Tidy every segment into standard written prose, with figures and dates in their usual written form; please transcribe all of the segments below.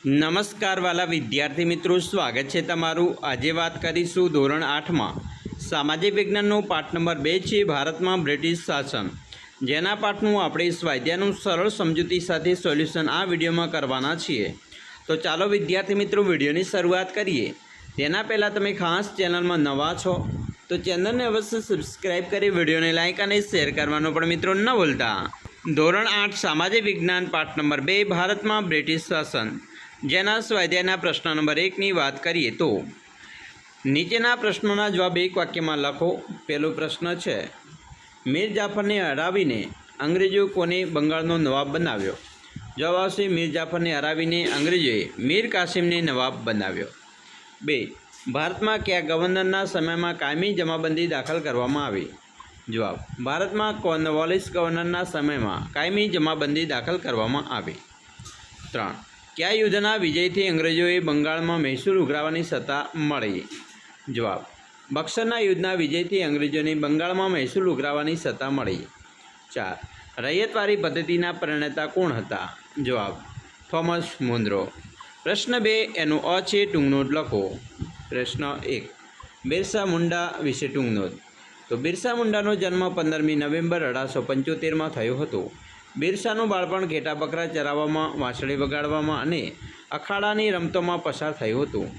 નમસ્કાર વાલા વિદ્યાર્થી મિત્રો, સ્વાગત છે તમારું। આજે વાત કરીશું ધોરણ 8માં સામાજિક વિજ્ઞાનનો પાઠ નંબર 2 છે ભારતમાં બ્રિટિશ શાસન, જેના પાઠનું આપણે સ્વાધ્યાયનું સરળ સમજૂતી સાથે સોલ્યુશન આ વિડીયોમાં કરવાના છીએ। તો ચાલો વિદ્યાર્થી મિત્રો વિડીયોની શરૂઆત કરીએ। તેના પહેલાં તમે ખાસ ચેનલમાં નવા છો તો ચેનલને અવશ્ય સબસ્ક્રાઈબ કરી વિડીયોને લાઇક અને શેર કરવાનું પણ મિત્રો ન ભૂલતા। ધોરણ 8 સામાજિક વિજ્ઞાન પાઠ નંબર 2 ભારતમાં બ્રિટિશ શાસન, જેના સ્વાધ્યાયના પ્રશ્ન નંબર 1ની વાત કરીએ તો નીચેના પ્રશ્નોના જવાબ એક વાક્યમાં લખો। પહેલો પ્રશ્ન છે, મીર જાફરને હરાવીને અંગ્રેજો કોને બંગાળનો નવાબ બનાવ્યો? જવાબ આવશે, મીર જાફરને હરાવીને અંગ્રેજોએ મીર કાસિમને નવાબ બનાવ્યો। 2. ભારતમાં કયા ગવર્નરના સમયમાં કાયમી જમાબંધી દાખલ કરવામાં આવી? જવાબ, ભારતમાં કોર્નવાલિસ ગવર્નરના સમયમાં કાયમી જમાબંધી દાખલ કરવામાં આવી। 3. કયા યુદ્ધના વિજયથી અંગ્રેજોએ બંગાળમાં મહેસૂલ ઉઘરાવવાની સત્તા મળી? જવાબ, બક્સરના યુદ્ધના વિજયથી અંગ્રેજોને બંગાળમાં મહેસૂલ ઉઘરાવવાની સત્તા મળી। 4. રૈયતવારી પદ્ધતિના પ્રણેતા કોણ હતા? જવાબ, થોમસ મુનરો। પ્રશ્ન 2 એનો અ છે ટૂંકનોટ લખો। પ્રશ્ન 1, બિરસા મુંડા વિશે ટૂંકનોટ। તો બિરસા મુંડાનો જન્મ 15મી નવેમ્બર 1875માં થયો હતો। બિરસાનું બાળપણ ઘેટા બકરા ચરાવવામાં, વાંસળી વગાડવામાં અને અખાડાની રમતોમાં પસાર થયું હતું।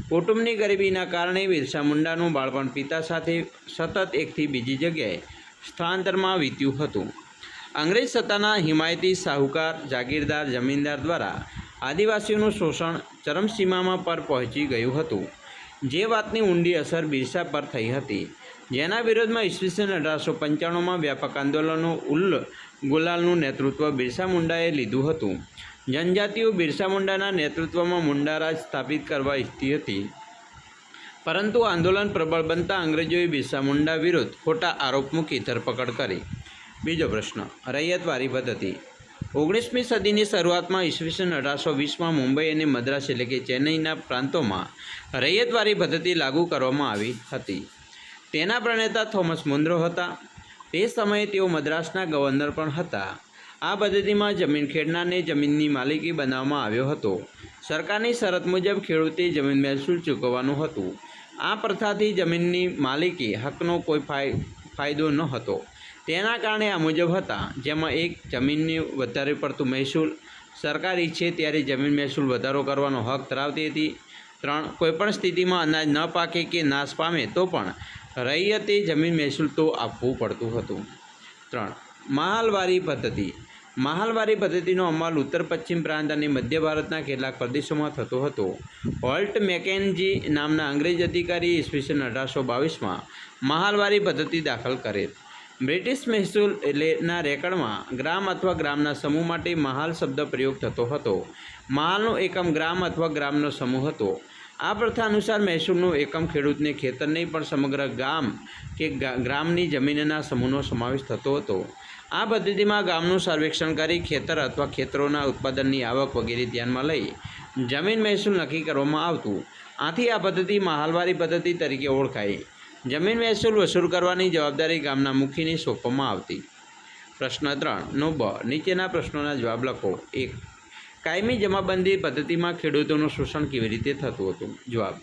કુટુંબની ગરીબીના કારણે બિરસા મુંડાનું બાળપણ પિતા સાથે સતત એકથી બીજી જગ્યાએ સ્થળાંતરમાં વીત્યું હતું। અંગ્રેજ સત્તાના હિમાયતી શાહુકાર, જાગીરદાર, જમીનદાર દ્વારા આદિવાસીઓનું શોષણ ચરમસીમામાં પર પહોંચી ગયું હતું, જે વાતની ઊંડી અસર બિરસા પર થઈ હતી, જેના વિરોધમાં ઈસવીસન 1895માં વ્યાપક આંદોલનો ગુલાલનું નેતૃત્વ બિરસા મુંડાએ લીધું હતું। જનજાતિઓ બિરસા મુંડાના નેતૃત્વમાં મુંડા રાજ સ્થાપિત કરવા ઈચ્છતી હતી, પરંતુ આંદોલન પ્રબળ બનતા અંગ્રેજોએ બિરસા મુંડા વિરુદ્ધ ખોટા આરોપ મૂકી ધરપકડ કરી। બીજો પ્રશ્ન, રૈયતવારી પદ્ધતિ। 19મી સદીની શરૂઆતમાં ઈસવીસન 1820માં મુંબઈ અને મદ્રાસ એટલે કે ચેન્નઈના પ્રાંતોમાં રૈયતવારી પદ્ધતિ લાગુ કરવામાં આવી હતી। તેના પ્રણેતા થોમસ મુનરો હતા। તે સમયે તેઓ મદ્રાસના ગવર્નર પણ હતા। આ પદ્ધતિમાં જમીન ખેડનારને જમીનની માલિકી બનાવવામાં આવ્યો હતો। સરકારની શરત મુજબ ખેડૂતે જમીન મહેસૂલ ચૂકવવાનું હતું। આ પ્રથાથી જમીનની માલિકી હકનો કોઈ ફાયદો ન હતો। તેના કારણે આ મુજબ હતા, જેમાં 1, જમીનની વધારે પડતું મહેસૂલ, સરકાર ઈચ્છે ત્યારે જમીન મહેસૂલ વધારો કરવાનો હક ધરાવતી હતી। 3, કોઈપણ સ્થિતિમાં અનાજ ન પાકે કે નાશ પામે તો પણ રૈયતે જમીન મહેસૂલ તો આપવું પડતું હતું। 3, મહાલવારી પદ્ધતિ। મહાલવારી પદ્ધતિનો અમલ ઉત્તર પશ્ચિમ પ્રાંત અને મધ્ય ભારતના કેટલાક પ્રદેશોમાં થતો હતો। હોલ્ટ મેકેન્જી નામના અંગ્રેજ અધિકારીએ ઈસવીસન 1822માં મહાલવારી પદ્ધતિ દાખલ કરેલ। બ્રિટિશ મહેસૂલ ના રેકર્ડમાં ગ્રામ અથવા ગ્રામના સમૂહ માટે મહાલ શબ્દ પ્રયોગ થતો હતો। મહાલનો એકમ ગ્રામ અથવા ગ્રામનો સમૂહ હતો। આ પ્રથા અનુસાર મહેસૂલનો એકમ ખેડૂતને ખેતર નહીં પણ સમગ્ર ગામ કે ગ્રામની જમીનના સમૂહનો સમાવેશ થતો હતો। આ પદ્ધતિમાં ગામનું સર્વેક્ષણ કરી ખેતર અથવા ખેતરોના ઉત્પાદનની આવક વગેરે ધ્યાનમાં લઈ જમીન મહેસૂલ નક્કી કરવામાં આવતું। આથી આ પદ્ધતિ મહાલવારી પદ્ધતિ તરીકે ઓળખાઈ। જમીન મહેસૂલ વસૂલ કરવાની જવાબદારી ગામના મુખીને સોંપવામાં આવતી। પ્રશ્ન 3 નો બ, નીચેના પ્રશ્નોના જવાબ લખો। 1, કાયમી જમાબંધી પદ્ધતિમાં ખેડૂતોનું શોષણ કેવી રીતે થતું હતું? જવાબ,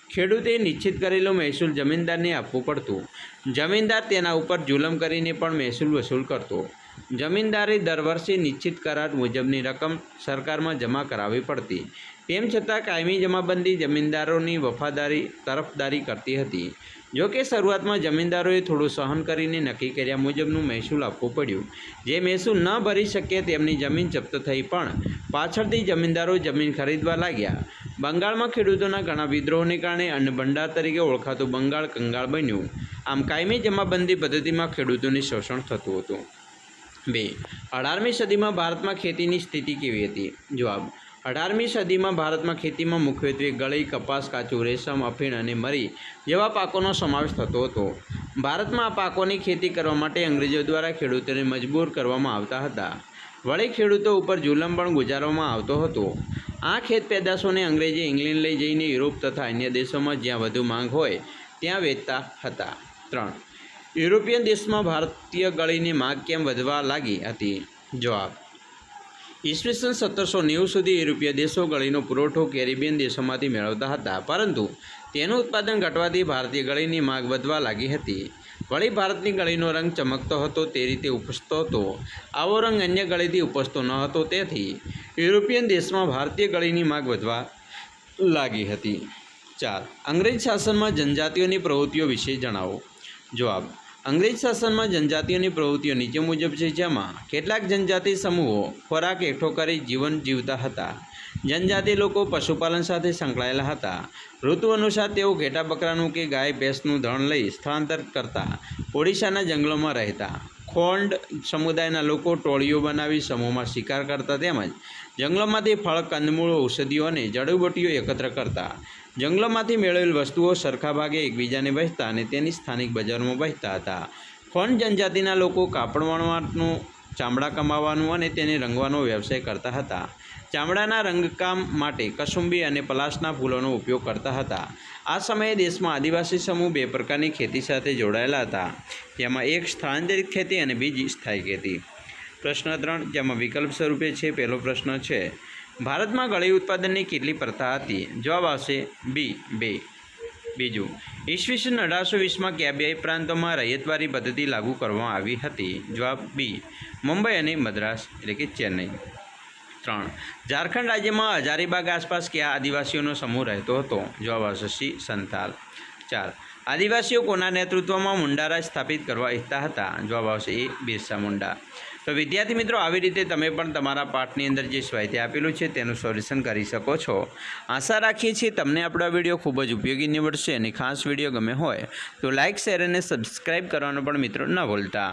ખેડૂતે નિશ્ચિત કરેલો મહેસૂલ જમીનદારને આપવું પડતું। જમીનદાર તેના ઉપર જુલમ કરીને પણ મહેસૂલ વસૂલ કરતો। જમીનદારે દર વર્ષે નિશ્ચિત કરાર મુજબની રકમ સરકારમાં જમા કરાવવી પડતી। તેમ છતાં કાયમી જમાબંધી જમીનદારોની તરફદારી કરતી હતી। જોકે શરૂઆતમાં જમીનદારોએ થોડું સહન કરીને નક્કી કર્યા મુજબનું મહેસૂલ આપવું પડ્યું। જે મહેસૂલ ન ભરી શકે તેમની જમીન જપ્ત થઈ, પણ પાછળથી જમીનદારો જમીન ખરીદવા લાગ્યા। બંગાળમાં ખેડૂતોના ઘણા વિદ્રોહોને કારણે અન્ન ભંડાર તરીકે ઓળખાતું બંગાળ કંગાળ બન્યું। આમ કાયમી જમાબંધી પદ્ધતિમાં ખેડૂતોને શોષણ થતું હતું। 2, 18મી સદીમાં ભારતમાં ખેતીની સ્થિતિ કેવી હતી? જવાબ, 18મી સદીમાં ભારતમાં ખેતીમાં મુખ્યત્વે ગળી, કપાસ, કાચું રેશમ, અફીણ અને મરી જેવા પાકોનો સમાવેશ થતો હતો। ભારતમાં આ પાકોની ખેતી કરવા માટે અંગ્રેજો દ્વારા ખેડૂતોને મજબૂર કરવામાં આવતા હતા। વળી ખેડૂતો ઉપર જુલમ પણ ગુજારવામાં આવતો હતો। આ ખેત પેદાશોને અંગ્રેજે ઇંગ્લેન્ડ લઈ જઈને યુરોપ તથા અન્ય દેશોમાં જ્યાં વધુ માંગ હોય ત્યાં વેચતા હતા। 3, યુરોપિયન દેશમાં ભારતીય ગળીની માંગ કેમ વધવા લાગી હતી? જવાબ, ઈસવીસન 1790 સુધી યુરોપીય દેશો ગળીનો પુરવઠો કેરેબિયન દેશોમાંથી મેળવતા હતા, પરંતુ તેનું ઉત્પાદન ઘટવાથી ભારતીય ગળીની માંગ વધવા લાગી હતી. વળી ભારતની ગળીનો રંગ ચમકતો હતો તે રીતે ઉપસતો હતો. આવો રંગ અન્ય ગળીથી ઉપસતો ન હતો, તેથી યુરોપિયન દેશમાં ભારતીય ગળીની માંગ વધવા લાગી હતી. 4. અંગ્રેજ શાસનમાં જનજાતિઓની પ્રવૃત્તિઓ વિશે જણાવો. જવાબ: અંગ્રેજ શાસનમાં જનજાતિઓની પ્રવૃત્તિઓ નીચે મુજબ છે, જેમાં કેટલાક જનજાતિ સમૂહો ખોરાક એકઠો કરી જીવન જીવતા હતા. જનજાતિ લોકો પશુપાલન સાથે સંકળાયેલા હતા. ઋતુ અનુસાર તેઓ ઘેટા બકરાનું કે ગાય ભેંસનું ધણ લઈ સ્થળાંતર કરતા. ઓડિશાના જંગલોમાં રહેતા ખોંડ સમુદાયના લોકો ટોળીઓ બનાવી સમૂહમાં શિકાર કરતા, તેમજ જંગલોમાંથી ફળ, કંદમૂળ, ઔષધિઓ અને જડીબુટ્ટીઓ એકત્ર કરતા. જંગલોમાંથી મેળવેલ વસ્તુઓ સરખા ભાગે એકબીજાને વહેંચતા અને તેની સ્થાનિક બજારોમાં વહેંચતા હતા. ખોંડ જનજાતિના લોકો કાપડ વણવાનું, ચામડા કમાવાનું અને તેને રંગવાનો વ્યવસાય કરતા હતા. ચામડાના રંગકામ માટે કસુંબી અને પલાશના ફૂલોનો ઉપયોગ કરતા હતા. આ સમયે દેશમાં આદિવાસી સમૂહ બે પ્રકારની ખેતી સાથે જોડાયેલા હતા, જેમાં એક સ્થળાંતરિત ખેતી અને બીજી સ્થાયી ખેતી. પ્રશ્ન 3, જેમાં વિકલ્પ સ્વરૂપે છે. પહેલો પ્રશ્ન છે, ભારતમાં ગળી ઉત્પાદનની કેટલી પ્રથા હતી? જવાબ આવશે બી, 2. બીજું, ઈસવીસન 1820માં કયા બે પ્રાંતોમાં રૈયતવારી પદ્ધતિ લાગુ કરવામાં આવી હતી? જવાબ બી, મુંબઈ અને મદ્રાસ એટલે કે ચેન્નઈ. 3. ઝારખંડ રાજ્યમાં હજારીબાગ આસપાસ કયા આદિવાસીઓનો સમૂહ રહેતો હતો? જવાબ આવશે સી, સંતાલ. 4. આદિવાસીઓ કોના નેતૃત્વમાં મુંડારાજ સ્થાપિત કરવા ઈચ્છતા હતા? જવાબ આવશે એ, બિરસા મુંડા. તો વિદ્યાર્થી મિત્રો, આવી રીતે તમે પણ તમારા પાઠની અંદર જે સ્વાધ્યાય આપેલું છે તેનું સોલ્યુશન કરી શકો છો. આશા રાખીએ છીએ તમને આપણો વિડીયો ખૂબ જ ઉપયોગી નીવડશે, અને ખાસ વિડીયો ગમે હોય તો લાઇક, શેર અને સબસ્ક્રાઈબ કરવાનું પણ મિત્રો ન ભૂલતા.